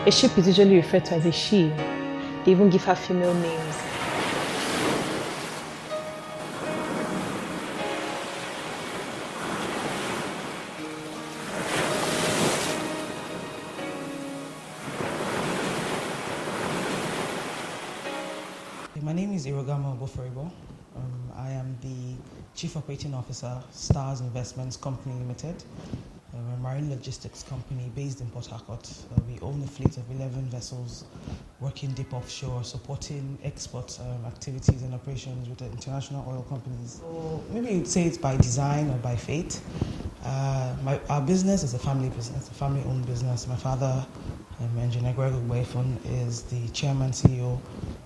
A ship is usually referred to as a she. They even give her female names. My name is Iroghama Obuoforibo. I am the Chief Operating Officer, Starzs Investments Company Limited. We're a marine logistics company based in Port Harcourt. We own a fleet of 11 vessels working deep offshore, supporting export activities and operations with the international oil companies. So maybe you'd say it's by design or by fate. Our business is a family business, a family-owned business. My father, Engineer Greg Obuoforibo, is the Chairman CEO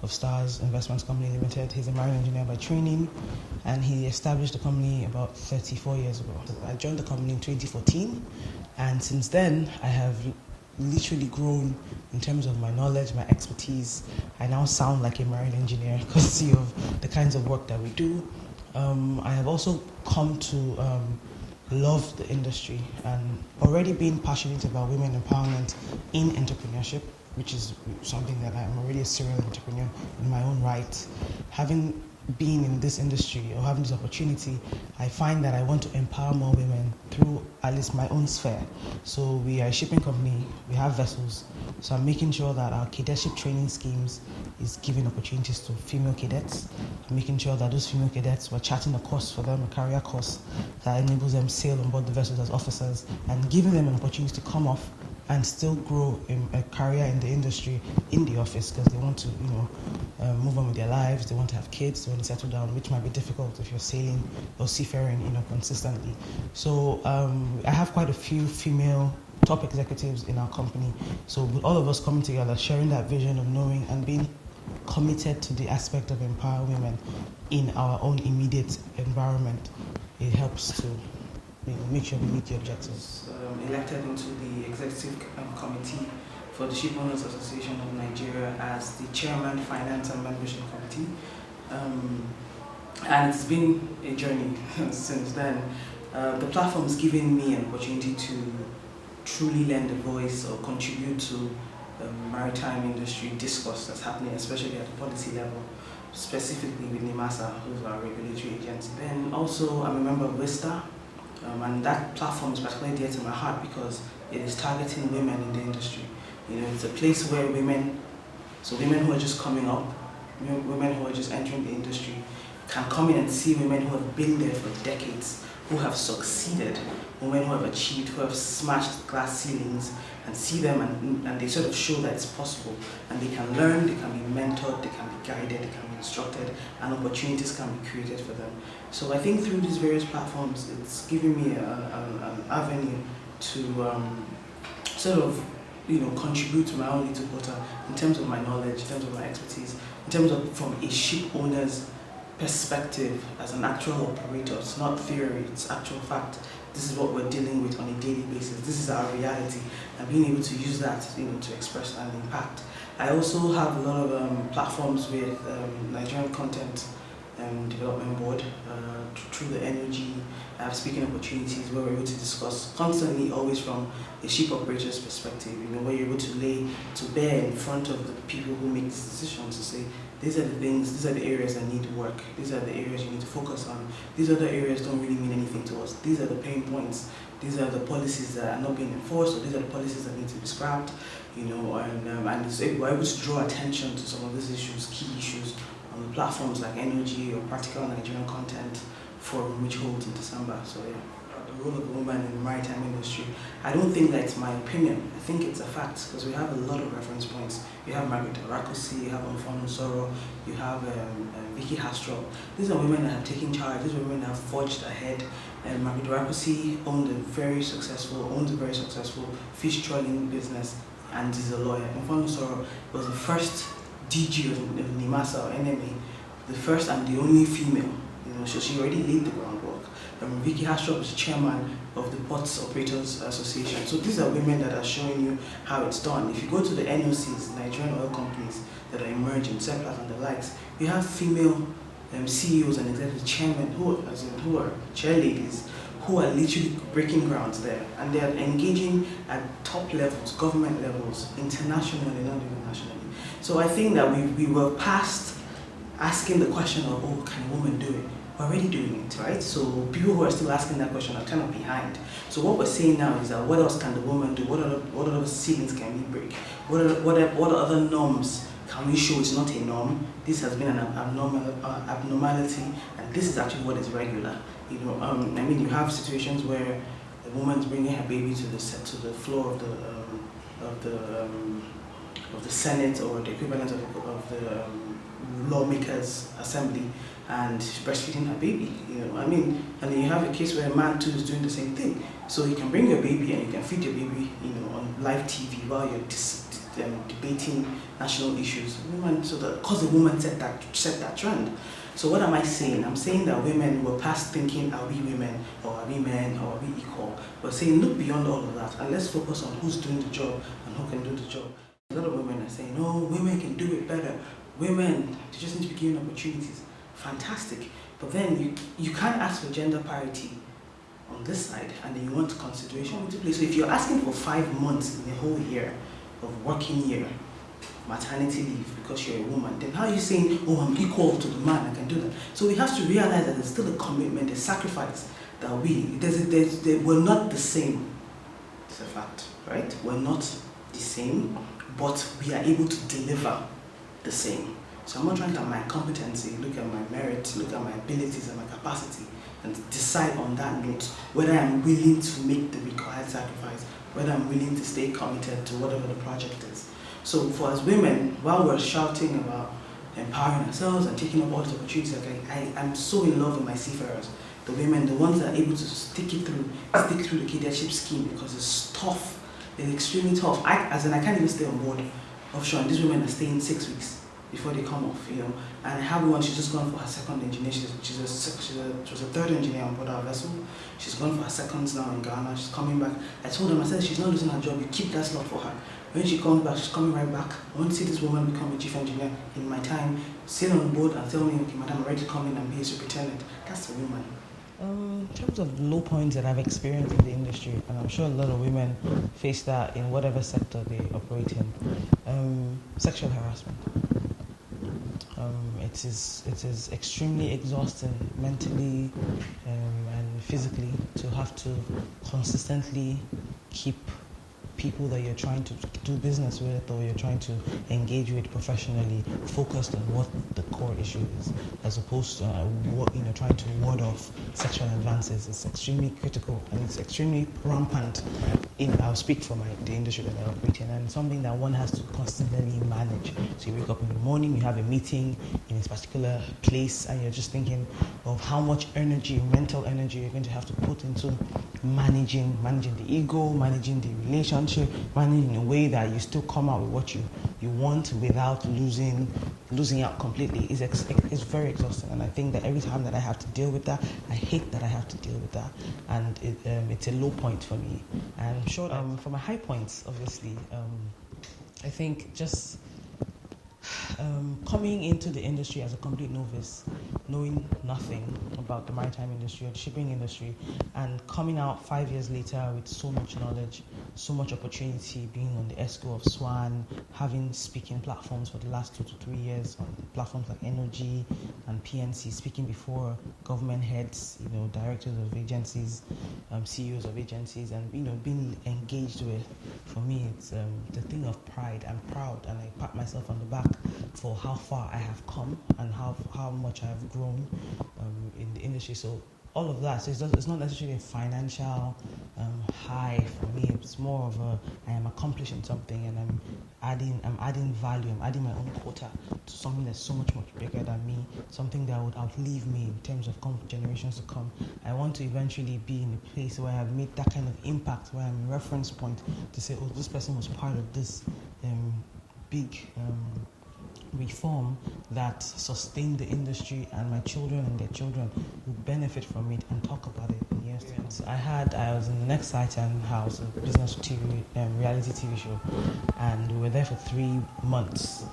of Starzs Investments Company Limited. He's a marine engineer by training, and he established the company about 34 years ago. I joined the company in 2014, and since then I have literally grown in terms of my knowledge, my expertise. I now sound like a marine engineer courtesy of the kinds of work that we do. I have also come to love the industry and already being passionate about women empowerment in entrepreneurship, which is something that I'm already a serial entrepreneur in my own right. Having been in this industry or having this opportunity, I find that I want to empower more women through at least my own sphere. So we are a shipping company, we have vessels, so I'm making sure that our cadetship training schemes is giving opportunities to female cadets. I'm making sure that those female cadets, we're charting a course for them, a career course that enables them sail on board the vessels as officers and giving them an opportunity to come off and still grow in a career in the industry, in the office, because they want to, move on with their lives, they want to have kids, they want to settle down, which might be difficult if you're sailing or seafaring, consistently. So I have quite a few female top executives in our company. So with all of us coming together, sharing that vision of knowing and being committed to the aspect of empowering women in our own immediate environment, it helps to make sure we meet the objectives. Elected into the executive committee for the Shipowners Association of Nigeria as the chairman, finance and membership committee. And it's been a journey since then. The platform is giving me an opportunity to truly lend a voice or contribute to the maritime industry discourse that's happening, especially at the policy level, specifically with NIMASA, who's our regulatory agency. Then also I'm a member of WISTA, and that platform is particularly dear to my heart because it is targeting women in the industry. It's a place where women who are just coming up, women who are just entering the industry, can come in and see women who have been there for decades, who have succeeded, women who have achieved, who have smashed glass ceilings, and see them and they sort of show that it's possible. And they can learn, they can be mentored, they can be guided, they can be instructed, and opportunities can be created for them. So I think through these various platforms, it's giving me an avenue to sort of contribute to my own little quota in terms of my knowledge, in terms of my expertise, in terms of from a ship owner's perspective as an actual operator. It's not theory, it's actual fact. This is what we're dealing with on a daily basis. This is our reality, and being able to use that to express and impact. I also have a lot of platforms with Nigerian Content Development Board through the NOG. I have speaking opportunities where we're able to discuss constantly, always from a ship operator's perspective, where you're able to lay to bear in front of the people who make these decisions to say, these are the things, these are the areas that need work, these are the areas you need to focus on, these other areas don't really mean anything to us, these are the pain points, these are the policies that are not being enforced, or these are the policies that need to be scrapped, and we're able to draw attention to some of these issues, key issues, on the platforms like NOG or Practical Nigerian Content Forum, which holds in December. So yeah, the role of a woman in the maritime industry, I don't think that it's my opinion. I think it's a fact, because we have a lot of reference points. You have Margaret Arakosi, you have Unborn Soro, you have Vicky Hastrop. These are women that have taken charge. These are women that have forged ahead. And Margaret Arakosi owns a very successful fish trawling business and is a lawyer. Unborn Soro was the first DG of NIMASA or NMA, the first and the only female. So she already laid the groundwork. Vicky Hastrop is chairman of the Ports Operators Association. So these are women that are showing you how it's done. If you go to the NOCs, Nigerian oil companies that are emerging, Seplat and the likes, you have female CEOs and executive chairmen who are chair ladies who are literally breaking grounds there, and they are engaging at top levels, government levels, internationally, not even nationally. So I think that we were past asking the question of, oh, can a woman do it? We're already doing it, right? So people who are still asking that question are kind of behind. So what we're saying now is that what else can the woman do? What other ceilings can we break? What other norms can we show is not a norm? This has been an abnormality, and this is actually what is regular. You know, I mean, you have situations where the woman's bringing her baby to the floor of the Senate or the equivalent of the lawmakers' assembly, and she's breastfeeding her baby. You know, I mean, and then you have a case where a man too is doing the same thing. So you can bring your baby and you can feed your baby, you know, on live TV while you're debating national issues. Because the woman set that trend. So what am I saying? I'm saying that women were past thinking, are we women, or are we men, or are we equal? We're saying look beyond all of that and let's focus on who's doing the job and who can do the job. A lot of women are saying, no, women can do it better. Women, they just need to be given opportunities. Fantastic. But then you can't ask for gender parity on this side and then you want consideration to play. So if you're asking for 5 months in a whole year of working year, maternity leave because you're a woman, then how are you saying, oh, I'm equal to the man, I can do that? So we have to realize that there's still a commitment, a sacrifice that we're not the same. It's a fact, right? We're not the same, but we are able to deliver the same. So I'm not trying to look at my competency, look at my merit, look at my abilities and my capacity, and decide on that note whether I'm willing to make the required sacrifice, whether I'm willing to stay committed to whatever the project is. So for us women, while we're shouting about empowering ourselves and taking up all these opportunities, I'm so in love with my seafarers, the women, the ones that are able to stick through the cadetship scheme, because it's tough, it's extremely tough. I can't even stay on board offshore, and these women are staying 6 weeks before they come off, you know. And I have one, she's just gone for her second engineer. She was a third engineer on board our vessel. She's gone for her seconds now in Ghana. She's coming back. I told them, I said, she's not losing her job. You keep that slot for her. When she comes back, she's coming right back. I want to see this woman become a chief engineer in my time, sail on board and tell me, okay, madam, I'm ready to come in and be a superintendent. That's a woman. In terms of low points that I've experienced in the industry, and I'm sure a lot of women face that in whatever sector they operate in, sexual harassment. It is extremely exhausting mentally and physically to have to consistently keep people that you're trying to do business with or you're trying to engage with professionally focused on what the core issue is, as opposed to trying to ward off sexual advances. It's extremely critical and it's extremely rampant. I'll speak for the industry that I operate in, and it's something that one has to constantly manage. So you wake up in the morning, you have a meeting in this particular place, and you're just thinking of how much energy, mental energy, you're going to have to put into managing the ego, managing the relationship, managing in a way that you still come out with what you want without losing out completely. It's very exhausting, and I think that every time that I have to deal with that, I hate that I have to deal with that, and it's a low point for me. And I'm sure for my high points, obviously, I think just coming into the industry as a complete novice, knowing nothing about the maritime industry or the shipping industry, and coming out 5 years later with so much knowledge, so much opportunity, being on the ESCO of SWAN, having speaking platforms for the last 2 to 3 years on platforms like NOG and PNC, speaking before government heads, directors of agencies, CEOs of agencies, and being engaged with. For me, it's the thing of pride. I'm proud, and I pat myself on the back for how far I have come and how much I have grown in the industry. So all of that. So it's not necessarily a financial high for me. It's more of I am accomplishing something, and I'm adding value. I'm adding my own quota to something that's so much bigger than me. Something that would outlive me in terms of generations to come. I want to eventually be in a place where I've made that kind of impact, where I'm a reference point to say, oh, this person was part of this big reform that sustained the industry, and my children and their children will benefit from it and talk about it in years to come. So I was in the Next Titan House, a business TV, reality TV show, and we were there for 3 months.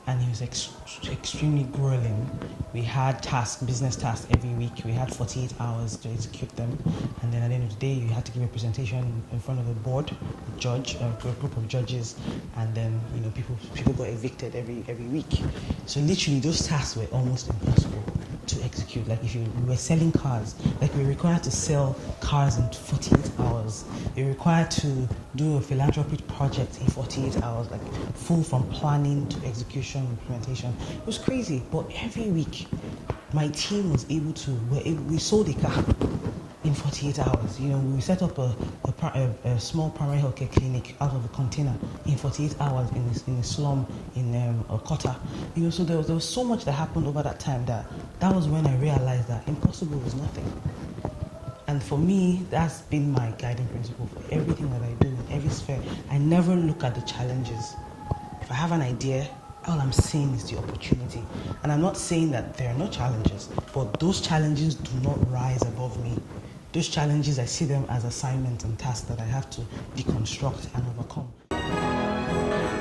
and it was extremely grueling. We had business tasks every week. We had 48 hours to execute them, and then at the end of the day, you had to give a presentation in front of a board, a judge, a group of judges, and then people got evicted every week. So literally, those tasks were almost impossible to execute. Like we were selling cars, like we were required to sell cars in 48 hours. We were required to do a philanthropy project in 48 hours, like full from planning to execution, implementation. It was crazy, but every week my team was we sold a car in 48 hours. We set up a small primary healthcare clinic out of a container in 48 hours in a slum in Okota. So there was so much that happened over that time that was when I realized that impossible was nothing. And for me, that's been my guiding principle for everything that I do in every sphere. I never look at the challenges. If I have an idea, all I'm seeing is the opportunity. And I'm not saying that there are no challenges, but those challenges do not rise above me. Those challenges, I see them as assignments and tasks that I have to deconstruct and overcome.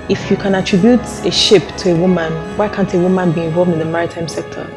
If you can attribute a ship to a woman, why can't a woman be involved in the maritime sector?